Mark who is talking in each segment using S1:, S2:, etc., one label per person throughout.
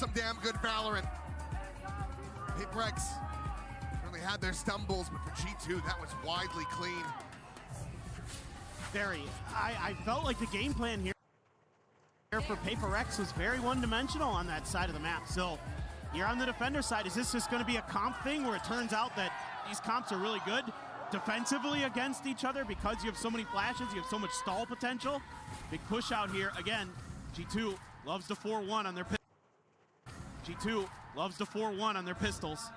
S1: some damn good Valorant. PRX really had their stumbles, but for G2, that was widely clean.
S2: Very. I felt like the game plan here for PRX was very one-dimensional on that side of the map. So here on the defender side, is this just going to be a comp thing where it turns out that these comps are really good defensively against each other because you have so many flashes, you have so much stall potential? Big push out here. Again, G2 loves to 4-1 on their G2 loves to 4-1 on their pistols.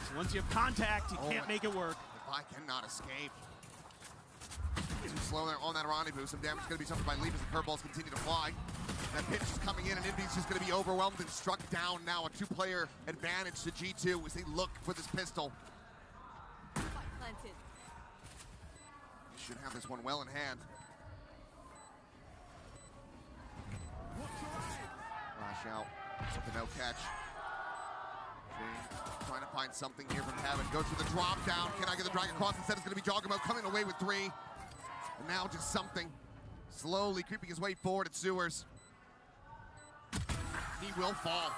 S2: So once you have contact, you can't make it work.
S1: If I cannot escape. Too slow there on that rendezvous. Some damage is going to be suffered by Leap as the curveballs continue to fly. That pitch is coming in, and Indy's just going to be overwhelmed and struck down now. A two-player advantage to G2 as they look for this pistol.
S3: Planted.
S1: They should have this one well in hand. Flash out. With the no catch. Trying to find something here from heaven. Goes for the drop down. Can I get the drag across? Instead, it's going to be Jogamo coming away with 3. And now just something. Slowly creeping his way forward at Sewers. He will fall.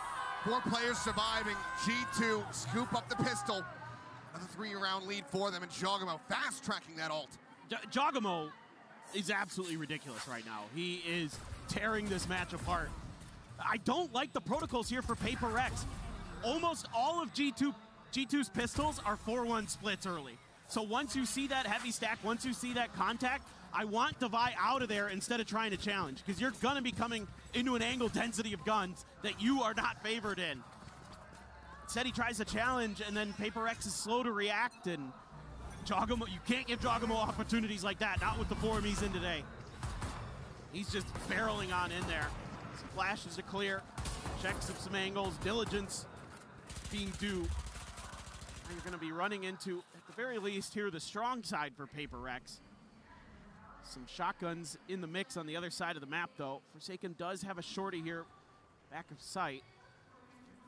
S1: 4 players surviving. G2 scoop up the pistol. Another 3-round lead for them, and Jogamo fast-tracking that ult.
S2: Jogamo is absolutely ridiculous right now. He is tearing this match apart. I don't like the protocols here for PRX. Almost all of G2's pistols are 4-1 splits early. So once you see that heavy stack, once you see that contact, I want Devi out of there instead of trying to challenge, because you're going to be coming into an angle density of guns that you are not favored in. Instead, he tries to challenge, and then PRX is slow to react, and Jogamo, you can't give Jogamo opportunities like that, not with the form he's in today. He's just barreling on in there. Some flashes to clear, checks of some angles, diligence being due. Now you're going to be running into, at the very least here, the strong side for PRX. Some shotguns in the mix on the other side of the map, though. Forsaken does have a shorty here, back of sight.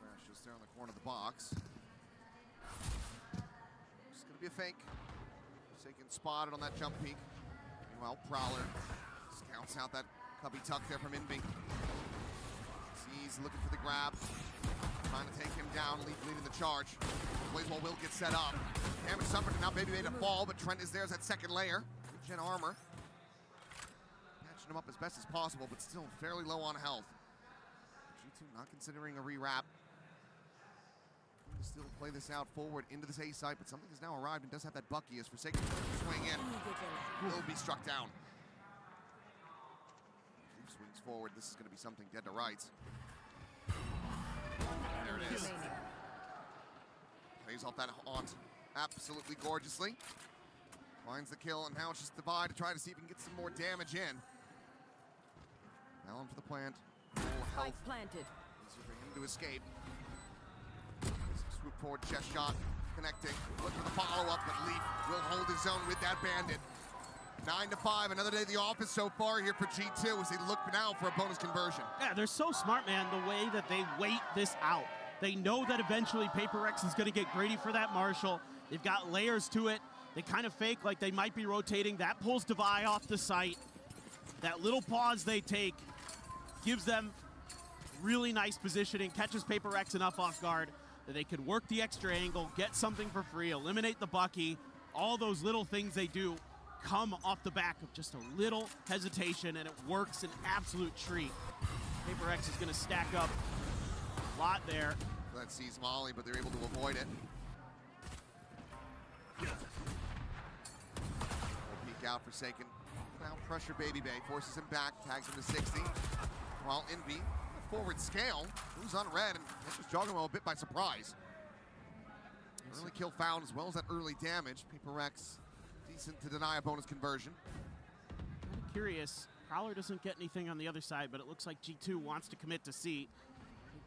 S1: Crash just there on the corner of the box. It's going to be a fake. Forsaken spotted on that jump peak. Meanwhile, Prowler scouts out that cubby tuck there from Inby. He's looking for the grab. Trying to take him down, leading the charge. Blazewall will get set up. Damage suffered, and now Baby made a fall, but Trent is there as that second layer. Good gen armor. Patching him up as best as possible, but still fairly low on health. G2 not considering a re-wrap. Still play this out forward into this A site, but something has now arrived and does have that Bucky as Forsaken swing in. Will be struck down. Leaf swings forward. This is going to be something dead to rights. There it is. Plays off that haunt absolutely gorgeously. Finds the kill, and now it's just Devi to try to see if he can get some more damage in. Now into the plant. Full health.
S3: Planted.
S1: Easier for him to escape. Swoop forward, chest shot, connecting. Look for the follow-up, but Leaf will hold his own with that bandit. 9-5, another day at the office so far here for G2 as they look now for a bonus conversion.
S2: Yeah, they're so smart, man, the way that they wait this out. They know that eventually PRX is going to get greedy for that Marshall. They've got layers to it. They kind of fake like they might be rotating. That pulls Devi off the site. That little pause they take gives them really nice positioning, catches PRX enough off guard that they could work the extra angle, get something for free, eliminate the Bucky. All those little things they do come off the back of just a little hesitation, and it works an absolute treat. PRX is going to stack up a lot there.
S1: That sees Molly, but they're able to avoid it. Peek out, Forsaken. Now pressure Baby Bay, forces him back, tags him to 60. While Inby, forward scale, moves on red and catches Jogamo a bit by surprise. Early kill found as well as that early damage. PRX decent to deny a bonus conversion.
S2: I'm curious, Prowler doesn't get anything on the other side, but it looks like G2 wants to commit to C.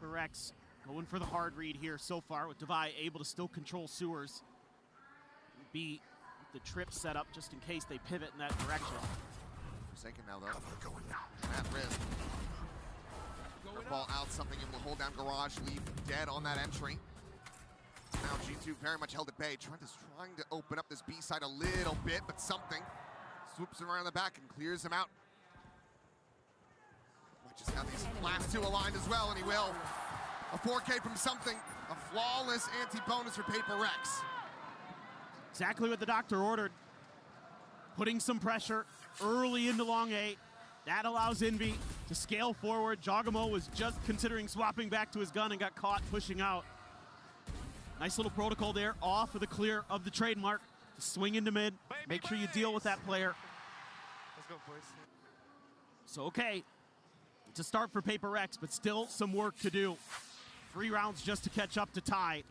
S2: PRX going for the hard read here so far with Devi able to still control Sewers. B, the trip set up just in case they pivot in that direction.
S1: Forsaken now though. At risk. Ball out, something able to hold down Garage, Leaf dead on that entry. Now G2 very much held at bay. Trent is trying to open up this B side a little bit, but something swoops him around the back and clears him out. Watch just how these last two aligned as well, and he will. A 4K from something. A flawless anti-bonus for PRX.
S2: Exactly what the doctor ordered. Putting some pressure early into long A. That allows Envy to scale forward. Jogamo was just considering swapping back to his gun and got caught pushing out. Nice little protocol there, off of the clear of the trademark. Swing into mid, make sure you deal with that player.
S3: Let's go, boys.
S2: So, okay, it's a start for PRX, but still some work to do. 3 rounds just to catch up to tie.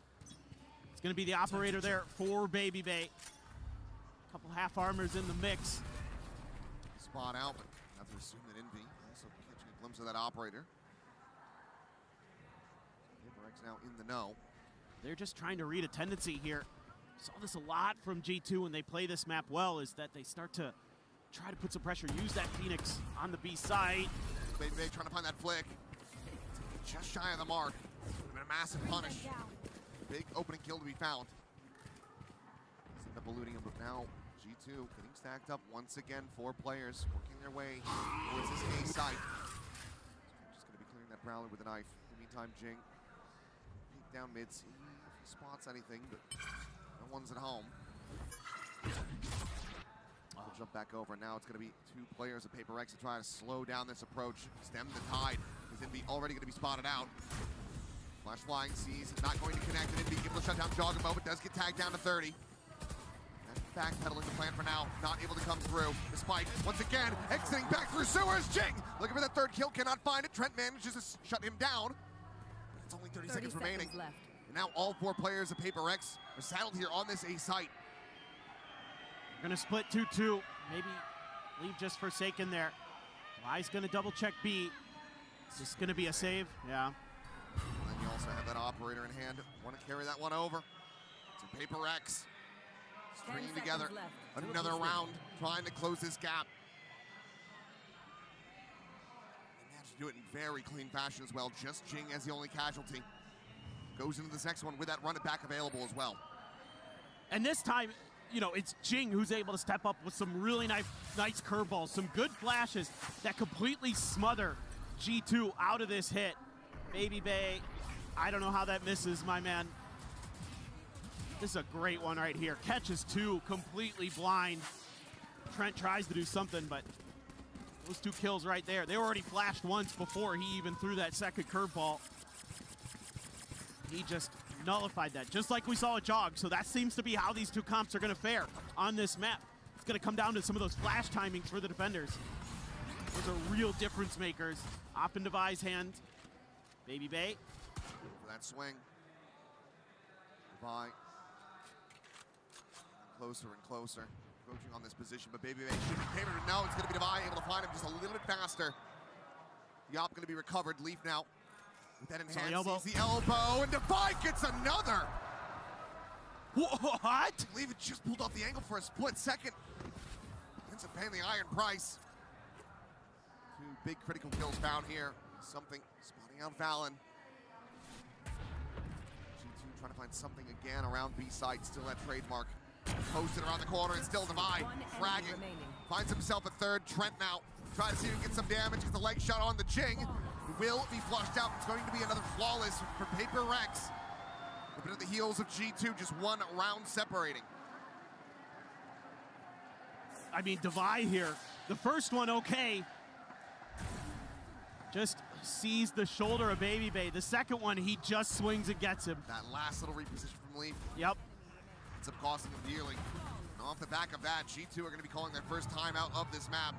S2: It's going to be the operator there for Baby Bay. Couple half armors in the mix.
S1: Spot out, but have to assume that Envy also catching a glimpse of that operator. PRX now in the know.
S2: They're just trying to read a tendency here. Saw this a lot from G2 when they play this map well, is that they start to try to put some pressure, use that Phoenix on the B side.
S1: Baby Bay trying to find that flick. Just shy of the mark. Been a massive punish. Big opening kill to be found. End up eluding him, but now G2 getting stacked up once again. 4 players working their way towards this A site. Just going to be clearing that Prowler with a knife. In the meantime, Jing peek down mid, see if he spots anything, but no one's at home. We'll jump back over. Now it's going to be 2 players of PRX to try to slow down this approach, stem the tide. Is Envy already going to be spotted out? Flash flying, sees not going to connect, and Envy able to shut down Jogamo, but does get tagged down to 30. Backpedaling the plan for now, not able to come through. The spike, once again, exiting back through sewers. Jing looking for that 3rd kill, cannot find it. Trent manages to shut him down. But it's only 30 seconds remaining.
S4: Left.
S1: And now all 4 players of PRX are saddled here on this A site.
S2: Gonna split 2-2. Maybe leave just Forsaken there. Why's gonna double check B. Is this gonna be a save? Yeah.
S1: And then you also have that operator in hand. Want to carry that one over to PRX. Stringing together another round, trying to close this gap. They managed to do it in very clean fashion as well. Just Jing as the only casualty. Goes into this next one with that run it back available as well.
S2: And this time, you know, it's Jing who's able to step up with some really nice curveballs, some good flashes that completely smother G2 out of this hit. Baby Bay, I don't know how that misses, my man. This is a great one right here. Catches 2, completely blind. Trent tries to do something, but those 2 kills right there. They were already flashed once before he even threw that second curveball. He just nullified that, just like we saw at Jog. So that seems to be how these 2 comps are going to fare on this map. It's going to come down to some of those flash timings for the defenders. Those are real difference makers. Op in Devi's hand. Baby Bay.
S1: For that swing. Devi. Closer and closer. Approaching on this position, but Baby Bay should be favored. No, it's going to be Devi able to find him just a little bit faster. The op going to be recovered. Leaf now. With that in hand, sees the elbow, and Devi gets another!
S2: What?
S1: I believe it just pulled off the angle for a split second. Ends up paying the iron price. 2 big critical kills found here. Something spotting out Valen. G2 trying to find something again around B side, still that trademark. Posted around the corner, and still Devi fragging. Finds himself a 3rd. Trent now trying to see if he can get some damage, gets a leg shot on the Jing. Will be flushed out. It's going to be another flawless for PRX. A bit at the heels of G2, just 1 round separating.
S2: I mean, Devi here. The first one, okay. Just sees the shoulder of Baby Bay. The second one, he just swings and gets him.
S1: That last little reposition from Leaf.
S2: Yep.
S1: Ends up costing him dearly. And off the back of that, G2 are going to be calling their first time out of this map.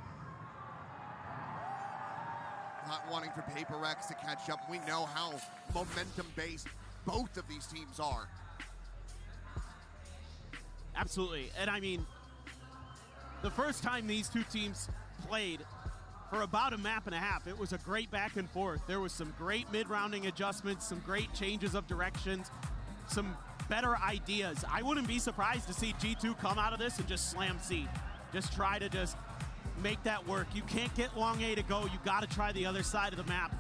S1: Not wanting for PRX to catch up. We know how momentum-based both of these teams are.
S2: Absolutely. And I mean, the first time these 2 teams played for about a map and a half, it was a great back and forth. There was some great mid-rounding adjustments, some great changes of directions, some better ideas. I wouldn't be surprised to see G2 come out of this and just slam C. Just try to just make that work. You can't get long A to go. You got to try the other side of the map.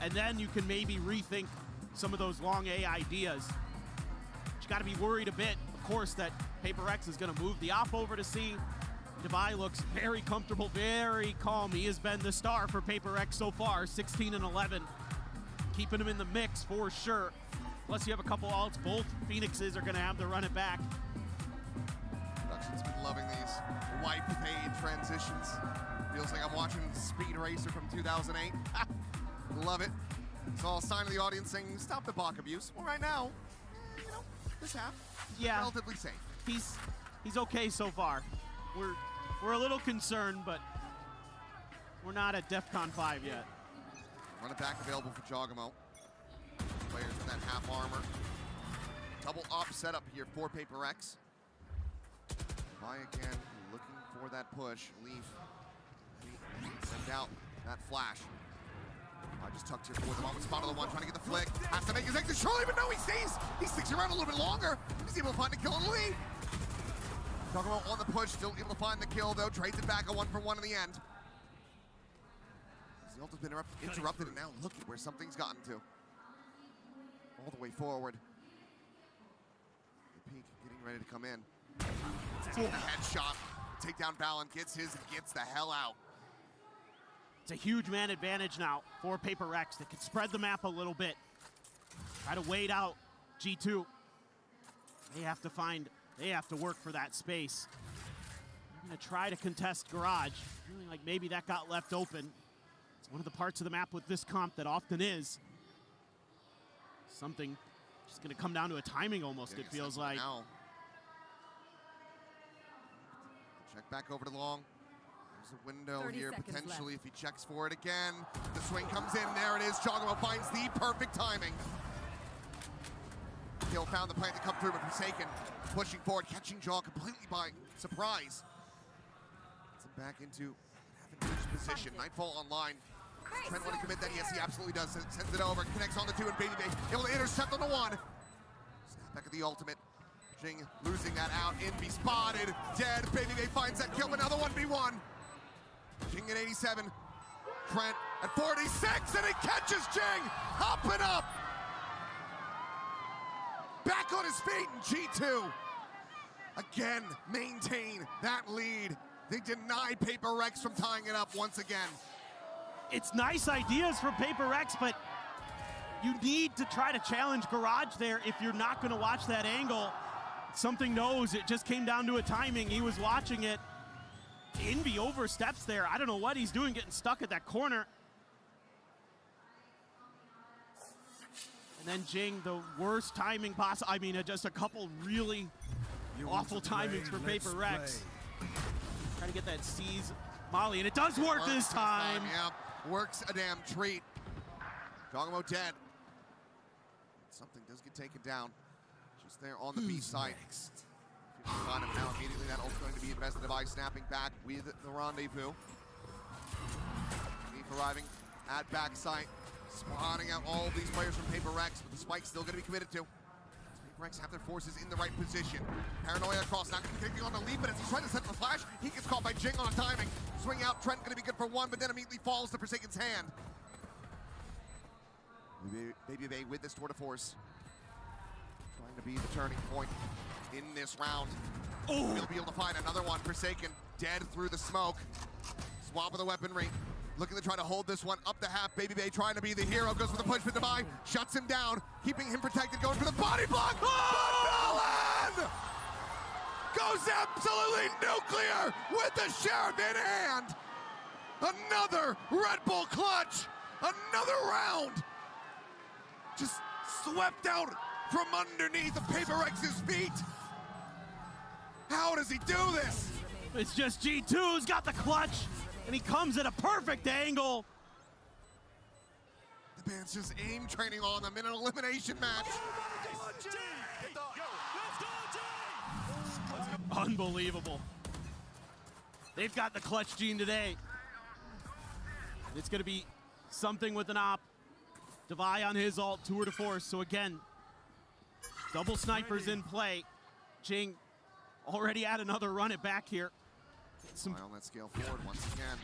S2: And then you can maybe rethink some of those long A ideas. But you got to be worried a bit, of course, that PRX is going to move the op over to C. Devi looks very comfortable, very calm. He has been the star for PRX so far, 16 and 11. keeping him in the mix for sure. Unless you have a couple ults, both Phoenixes are going to have to run it back.
S1: Production's been loving these wipe fade transitions. Feels like I'm watching Speed Racer from 2008. Love it. It's all a sign of the audience saying, stop the Bach abuse. Well, right now, you know, this half,
S2: yeah,
S1: relatively safe.
S2: He's okay so far. We're a little concerned, but we're not at DEFCON 5 yet.
S1: Run it back available for Jogamo. Players in that half armor. Double up setup here for PRX. Vi again, looking for that push. Leaf, send out that flash. I just tucked here for the moment. Spot of the one, trying to get the flick. Has to make his exit, surely, but no, he stays. He sticks around a little bit longer. He's able to find the kill and lead. Jogamo on the push, still able to find the kill though. Trades it back a 1-for-1 in the end. The ult has been interrupted, and now look at where something's gotten to. All the way forward. The peak getting ready to come in. A headshot. Takedown Balin gets his and gets the hell out.
S2: It's a huge man advantage now for PRX. They can spread the map a little bit. Try to wait out G2. They have to work for that space. They're gonna try to contest Garage. Feeling like maybe that got left open. It's one of the parts of the map with this comp that often is. Something just gonna come down to a timing almost, it feels like.
S1: Now. Check back over to Long. There's a window here potentially if he checks for it again. The swing comes in, there it is. Jogamo finds the perfect timing. Kill found the plan to come through, but Forsaken pushing forward, catching Jaw completely by surprise. Gets him back into advantageous position. Nightfall online. Does Trent want to commit that? Yes, he absolutely does. Sends it over, connects on the 2, and Baby Bay able to intercept on the 1. Snap back at the ultimate. Jing losing that out. Inby spotted, dead. Baby Bay finds that kill, another 1v1. Jing at 87. Trent at 46, and he catches Jing, hopping up. Back on his feet, and G2 again maintain that lead. They deny PRX from tying it up once again.
S2: It's nice ideas from PRX, but you need to try to challenge Garage there if you're not going to watch that angle. Something knows it just came down to a timing. He was watching it. Envy oversteps there. I don't know what he's doing, getting stuck at that corner. And then Jing, the worst timing possible. I mean, just a couple really awful timings for PRX. Trying to get that C's Molly, and it does work this time.
S1: Yeah, works a damn treat. Jogamo dead. Something does get taken down. Just there on the B side. Find him now immediately. That ult's going to be invested by snapping back with the rendezvous. Leaf arriving at backside. Spawning out all of these players from PRX, but the spike's still going to be committed to. PRX have their forces in the right position. Paranoia across, not connecting on the lead, but as he's trying to set the flash, he gets caught by Jing on timing. Swing out, Trent going to be good for 1, but then immediately falls to Forsaken's hand. Baby Bay with this tour de force. Trying to be the turning point in this round. Oh, he'll be able to find another one. Forsaken dead through the smoke. Swap of the weaponry. Looking to try to hold this one up the half. Baby Bay trying to be the hero. Goes for the push with Devi. Shuts him down. Keeping him protected. Going for the body block. Oh! But Balin goes absolutely nuclear with the sheriff in hand. Another Red Bull clutch. Another round. Just swept out from underneath the PRX's feet. How does he do this?
S2: It's just G2 who's got the clutch, and he comes at a perfect angle.
S1: The band's just aim training on them in an elimination match.
S2: Unbelievable. They've got the clutch gene today. It's going to be something with an op. Devi on his ult, tour de force. So again, double snipers in play. Jing already had another run it back here.
S1: On that scale forward once again.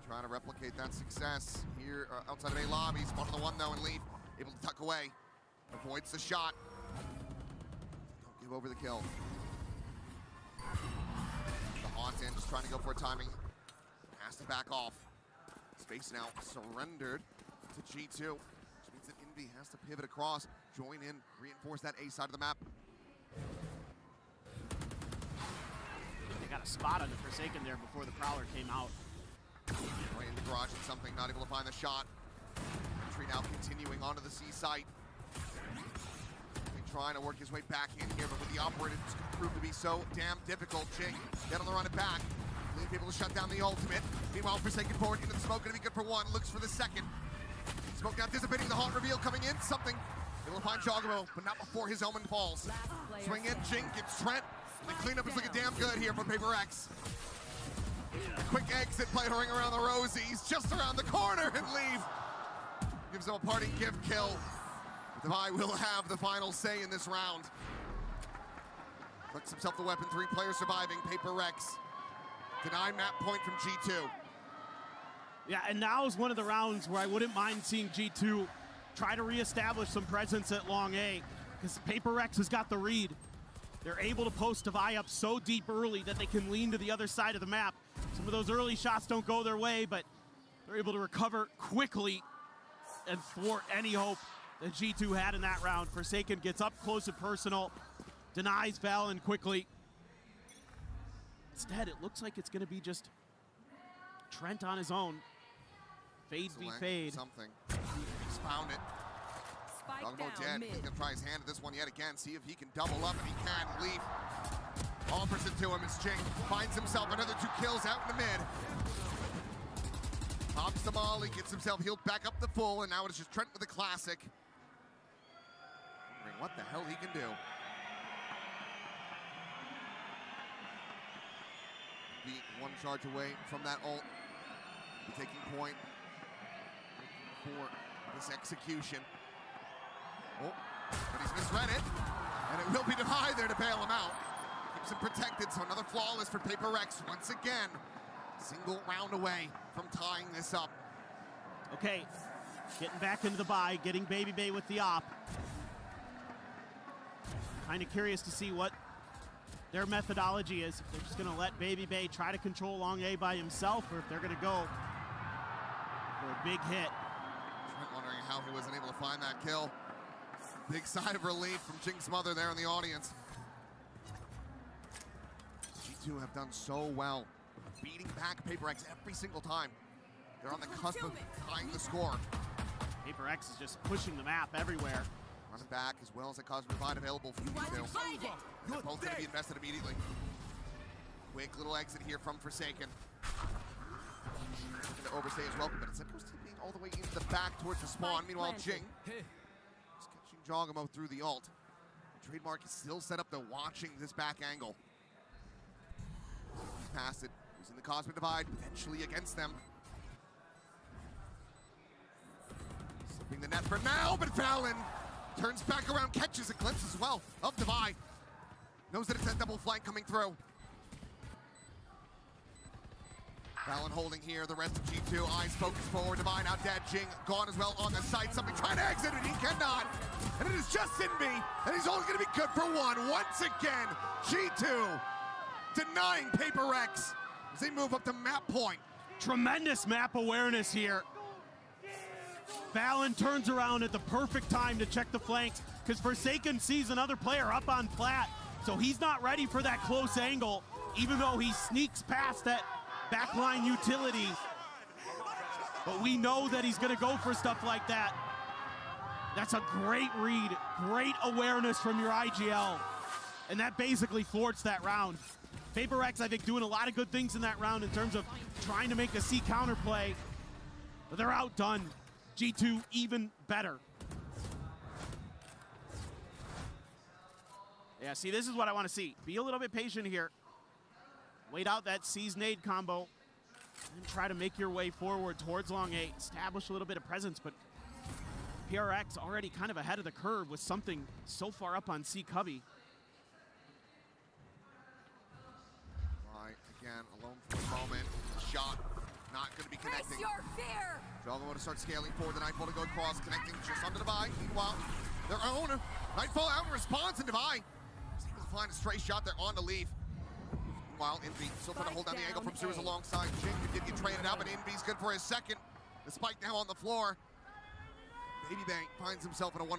S1: Trying to replicate that success here outside of A lobby. Spot on the 1 though, and Leaf able to tuck away. Avoids the shot. Don't give over the kill. The haunt in, just trying to go for a timing. Has to back off. Space now surrendered to G2, which means that Envy has to pivot across, join in, reinforce that A side of the map.
S2: They got a spot on the Forsaken there before the Prowler came out.
S1: Right in the garage and something, not able to find the shot. Entry now continuing onto the C site. Trying to work his way back in here, but with the operator, it's going to prove to be so damn difficult. Jing, get on the run it back. Leave able to shut down the ultimate. Meanwhile, Forsaken forward into the smoke, going to be good for one. Looks for the second. Smoke now dissipating, the hot reveal coming in. Something. Able to find Jogamo, but not before his omen falls. Swing in, Jing gets Trent. The cleanup is looking damn good here for PRX. Quick exit play, hurrying around the Rosies, just around the corner and leave. Gives him a parting gift kill. Devi will have the final say in this round. Collects himself the weapon, 3 players surviving. PRX denied map point from G2.
S2: Yeah, and now is one of the rounds where I wouldn't mind seeing G2 try to reestablish some presence at long A, because PRX has got the read. They're able to post Devi up so deep early that they can lean to the other side of the map. Some of those early shots don't go their way, but they're able to recover quickly and thwart any hope that G2 had in that round. Forsaken gets up close and personal, denies Valen quickly. Instead, it looks like it's going to be just Trent on his own. Fade v fade.
S1: Something. He's found it. Talking about dead. He's going to try his hand at this one yet again. See if he can double up, and he can. Leaf offers it to him as Jing finds himself another 2 kills out in the mid. Pops the molly, gets himself healed back up the full, and now it's just Trent with the classic. Wondering what the hell he can do. Be 1 charge away from that ult. Be taking point for this execution. Oh, but he's misread it, and it will be Devi there to bail him out. Keeps him protected, so another flawless for PRX once again. Single round away from tying this up.
S2: Okay, getting back into the buy, getting Baby Bay with the op. Kind of curious to see what their methodology is. If they're just going to let Baby Bay try to control long A by himself, or if they're going to go for a big hit.
S1: Trent wondering how he wasn't able to find that kill. Big sigh of relief from Jing's mother there in the audience. G2 have done so well, beating back PRX every single time. They're on the cusp of tying the score.
S2: PRX is just pushing the map everywhere.
S1: Running back as well as a Cosmic Divide available for G2. They're both going to be invested immediately. Quick little exit here from Forsaken. Looking to overstay as well, but it's being all the way into the back towards the spawn. Meanwhile, Jing is catching Jogamo through the ult. The trademark is still set up to watching this back angle. He's past it. Using the Cosmic Divide, potentially against them. Slipping the net for now, but Valen turns back around, catches a glimpse as well of Devi. Knows that it's a double flank coming through. Valen holding here, the rest of G2, eyes focused forward, Devi now dead, Jing gone as well on the side, something trying to exit it, he cannot. And it is just Envy, and he's only gonna be good for 1. Once again, G2 denying PRX as they move up to map point.
S2: Tremendous map awareness here. Valen turns around at the perfect time to check the flanks, because Forsaken sees another player up on plat, so he's not ready for that close angle, even though he sneaks past that backline utility. But we know that he's going to go for stuff like that. That's a great read, great awareness from your IGL, and that basically thwarts that round. PRX, I think, doing a lot of good things in that round in terms of trying to make a C counterplay, but they're outdone. G2 even better. Yeah, see, this is what I want to see. Be a little bit patient here. Wait out that C's nade combo and try to make your way forward towards long A. Establish a little bit of presence, but PRX already kind of ahead of the curve with something so far up on C Cubby.
S1: Right, again, alone for a moment. Shot not going to be connecting.
S4: Your fear.
S1: Jogamo to start scaling forward. The Nightfall to go across, connecting just under Devi. Meanwhile, their own Nightfall out in response, and Devi is able to find a stray shot there on the leaf. Meanwhile, Envy still trying to hold down the angle from Sewers alongside Jing, who did get traded out, but Envy's good for his second. The spike now on the floor. Baby Bank finds himself in a 1v4.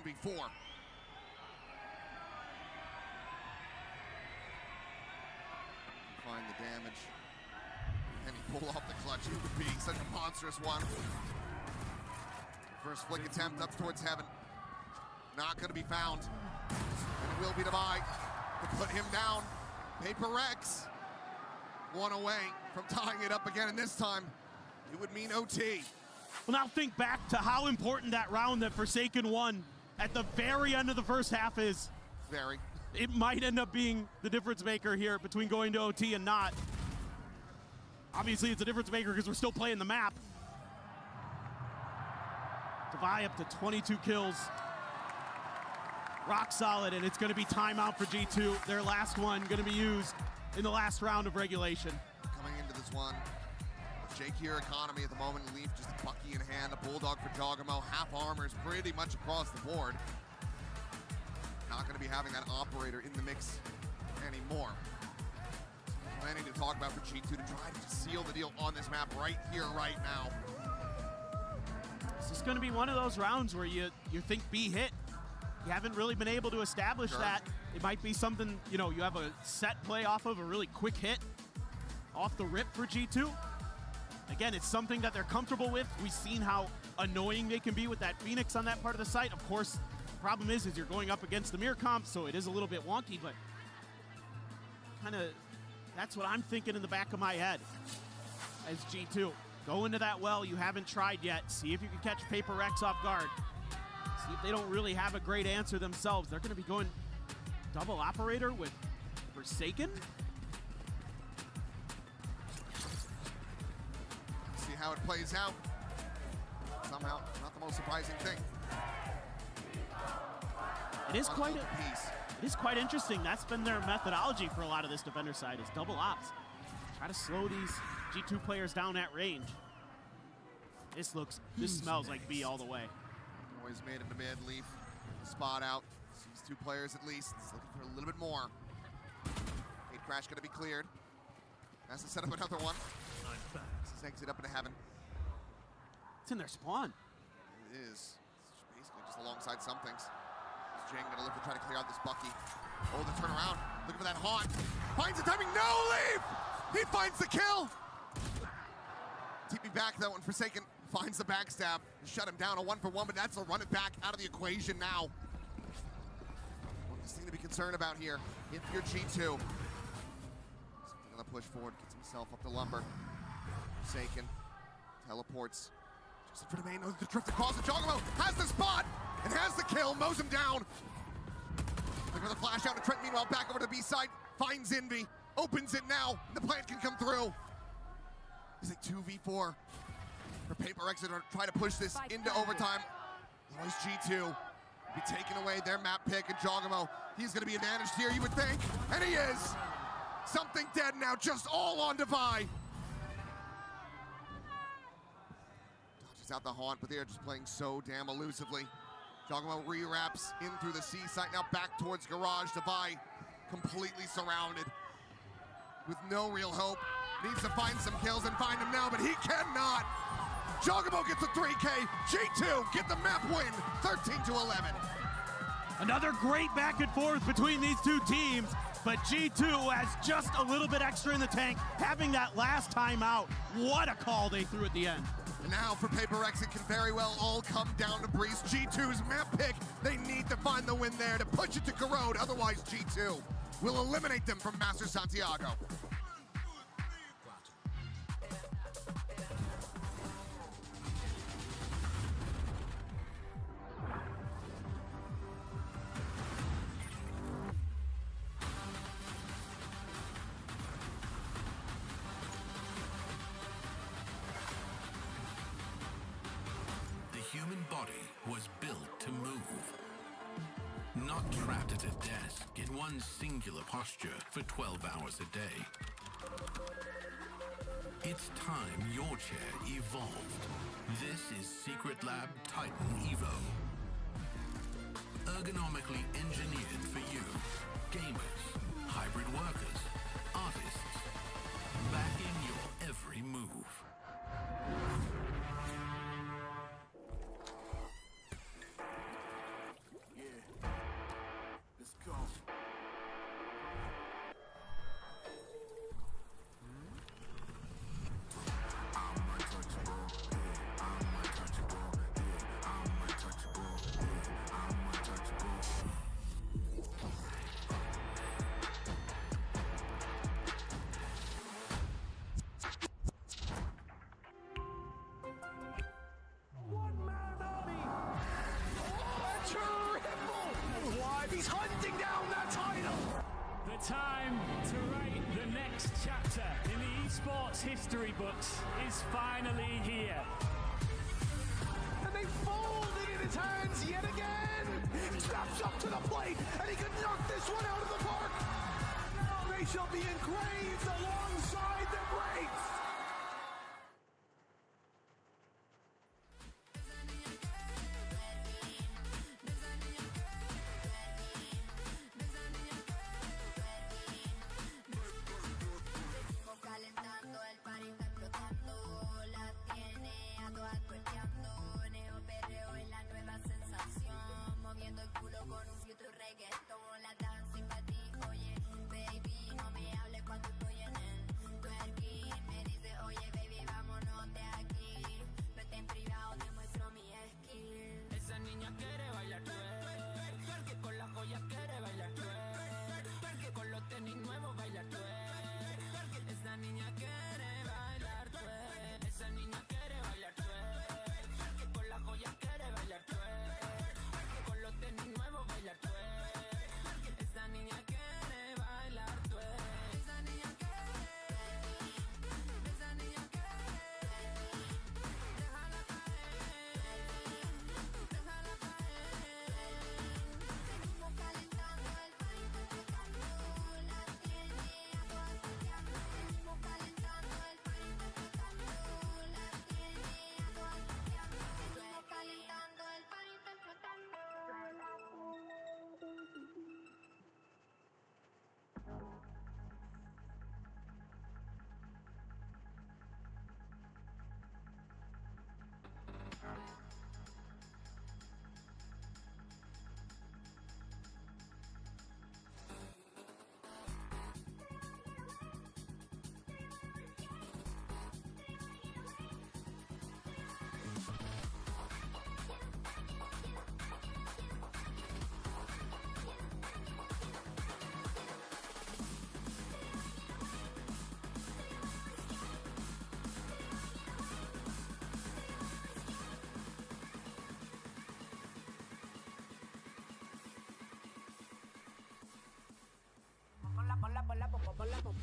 S1: Find the damage. Can he pull off the clutch? It would be such a monstrous one. First flick attempt up towards heaven. Not going to be found. And it will be Divide to put him down. PRX one away from tying it up again, and this time it would mean OT.
S2: Well, now think back to how important that round that Forsaken won at the very end of the first half is.
S1: Very.
S2: It might end up being the difference maker here between going to OT and not. Obviously, it's a difference maker because we're still playing the map. Divide up to 22 kills. Rock solid, and it's going to be timeout for G2. Their last one going to be used in the last round of regulation.
S1: Coming into this one, shakier economy at the moment. Leaf just a Bucky in hand, a Bulldog for Jogamo. Half armors pretty much across the board. Not going to be having that operator in the mix anymore. Plenty to talk about for G2 to try to seal the deal on this map right here, right now.
S2: This is going to be one of those rounds where you think B hit. You haven't really been able to establish that. It might be something, you know, you have a set play off of a really quick hit off the rip for G2. Again, it's something that they're comfortable with. We've seen how annoying they can be with that Phoenix on that part of the site. Of course, the problem is you're going up against the mirror comp, so it is a little bit wonky, but kind of that's what I'm thinking in the back of my head as G2. Go into that well you haven't tried yet. See if you can catch PRX off guard. See if they don't really have a great answer themselves. They're going to be going double operator with Forsaken.
S1: See how it plays out. Somehow, not the most surprising thing.
S2: It is quite interesting. That's been their methodology for a lot of this defender side, is double ops. Try to slow these G2 players down at range. This smells like B all the way.
S1: Always made him to mid. Leaf spot out. Sees two players at least. He's looking for a little bit more. Hate Crash going to be cleared. Has to set up another one. This is exit up into heaven.
S2: It's in their spawn.
S1: It is. It's basically just alongside some things. Jang going to look to try to clear out this Bucky. Oh, the turnaround. Looking for that haunt. Finds the timing. No, Leaf! He finds the kill! TP back that one. Forsaken finds the backstab. Shut him down. A 1-for-1, but that's a run it back out of the equation now. One thing to be concerned about here, if you're G2. Something going to push forward, gets himself up to lumber. Forsaken teleports. Just in front of main, knows the drift across. The Jogamo has the spot and has the kill, mows him down. Looking for the flash out to Trent, meanwhile back over to the B side, finds Envy, opens it now, the plant can come through. It's a 2v4 for PRX to try to push this into overtime. Otherwise G2 be taking away their map pick, and Jogamo, he's gonna be advantaged here, you would think, and he is. Something dead now, just all on Divide. Dodges out the haunt, but they are just playing so damn elusively. Jogamo re-wraps in through the C site, now back towards Garage. Divide completely surrounded with no real hope. Needs to find some kills and find him now, but he cannot. Jogamo gets a 3K. G2 get the map win, 13-11.
S2: Another great back and forth between these two teams, but G2 has just a little bit extra in the tank, having that last time out. What a call they threw at the end.
S1: And now for PRX, it can very well all come down to Breeze. G2's map pick, they need to find the win there to push it to Corrode, otherwise G2 will eliminate them from Master Santiago.
S4: The human body was built to move. Not trapped at a desk in one singular posture for 12 hours a day. It's time your chair evolved. This is Secret Lab Titan Evo. Ergonomically engineered for you, gamers, hybrid workers, artists, backing your every move.
S5: He's hunting down that title!
S6: The time to write the next chapter in the esports history books is finally here.
S5: And they fold it in his hands yet again! Steps up to the plate, and he can knock this one out of the park! Now they shall be engraved alongside the greats!
S7: Calentando, el party está explotando, la tiene a todas tuerqueando, neo perreo es la nueva sensación, moviendo el culo con un future reggaeton, la dancing para ti, oye, baby, no me hables cuando estoy en el twerking, me dice, oye, baby, vámonos de aquí, vete en privado, te muestro mi skill.
S8: Esa niña quiere bailar twerk, que con las joyas quiere bailar twerk, que con los tenis nuevos bailar twerk. Esa niña quiere bailar twerk, esa niña quiere bailar twerk, que con las joyas quiere bailar twerk, que con los tenis nuevos bailar twerk. Esa niña quiere bailar twerk, esa niña quiere, esa niña quiere, déjala caer, déjala caer.
S7: Seguimos calentando, el party está explotando, la tiene a todas tuerqueando. Seguimos calentando, el party está explotando, la tiene a todas tuerqueando. Seguimos calentando, el party está explotando.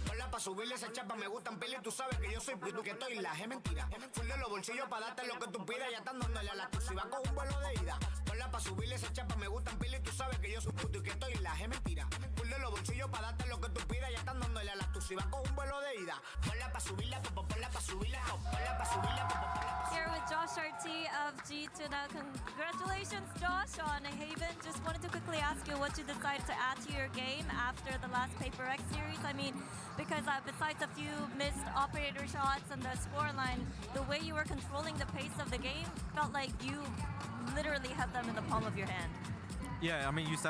S5: Ponla pa' subirle esa chapa, me gustan pila y tú sabes que yo soy puto que estoy la es mentira. Full de los bolsillos pa' darte lo que tú pidas, ya están dándole a la tu si va con un vuelo de ida. Ponla pa' subirle esa chapa, me gustan pila y tú sabes que yo soy puto y que estoy la es mentira. Full de los bolsillos pa' darte lo que tú pidas, ya están dándole a la tu si va con un vuelo de ida. Ponla pa' subirla, ponla pa' subirla, ponla pa' subirla, ponla pa' subirla.
S9: Here with Josh RT of G2 now. Congratulations, Josh, on Haven. Just wanted to quickly ask you what you decided to add to your game after the last PRX series. I mean, because besides a few missed operator shots and the scoreline, the way you were controlling the pace of the game felt like you literally had them in the palm of your hand.
S3: Yeah, I mean, you said